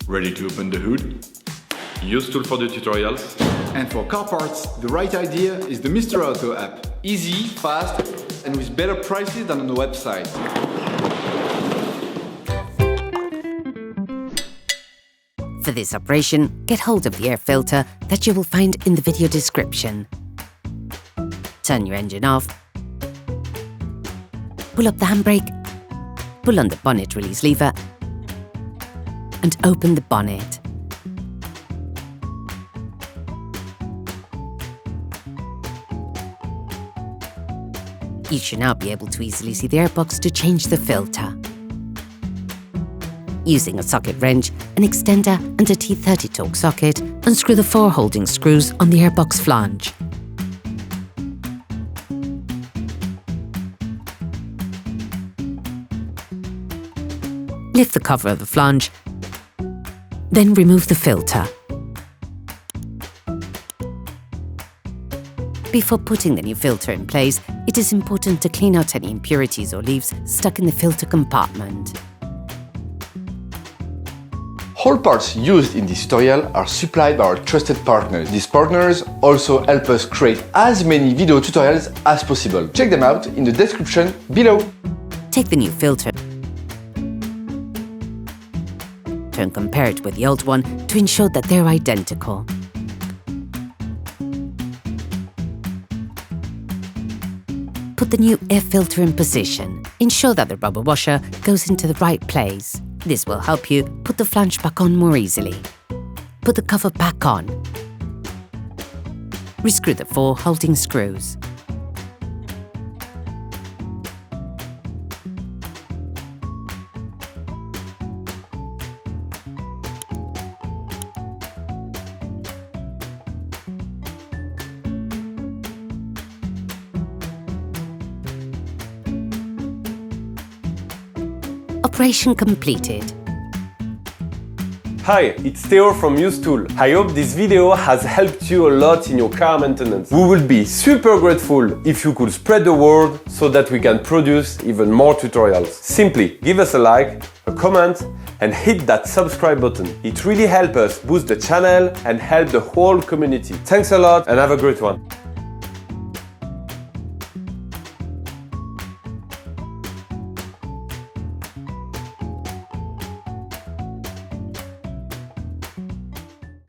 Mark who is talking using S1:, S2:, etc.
S1: Ready to open the hood? UseTool for the tutorials.
S2: And for car parts, the right idea is the Mr. Auto app. Easy, fast, and with better prices than on the website.
S3: For this operation, get hold of the air filter that you will find in the video description. Turn your engine off. Pull up the handbrake. Pull on the bonnet release lever and open the bonnet. You should now be able to easily see the airbox to change the filter. Using a socket wrench, an extender and a T30 Torx socket, unscrew the 4 holding screws on the airbox flange. Lift the cover of the flange, then remove the filter. Before putting the new filter in place, it is important to clean out any impurities or leaves stuck in the filter compartment.
S4: All parts used in this tutorial are supplied by our trusted partners. These partners also help us create as many video tutorials as possible. Check them out in the description below.
S3: Take the new filter and compare it with the old one to ensure that they're identical. Put the new air filter in position. Ensure that the rubber washer goes into the right place. This will help you put the flange back on more easily. Put the cover back on. Rescrew the 4 holding screws. Operation completed.
S5: Hi, it's Theo from UseTool. I hope this video has helped you a lot in your car maintenance. We will be super grateful if you could spread the word so that we can produce even more tutorials. Simply give us a like, a comment, and hit that subscribe button. It really helps us boost the channel and help the whole community. Thanks a lot and have a great one.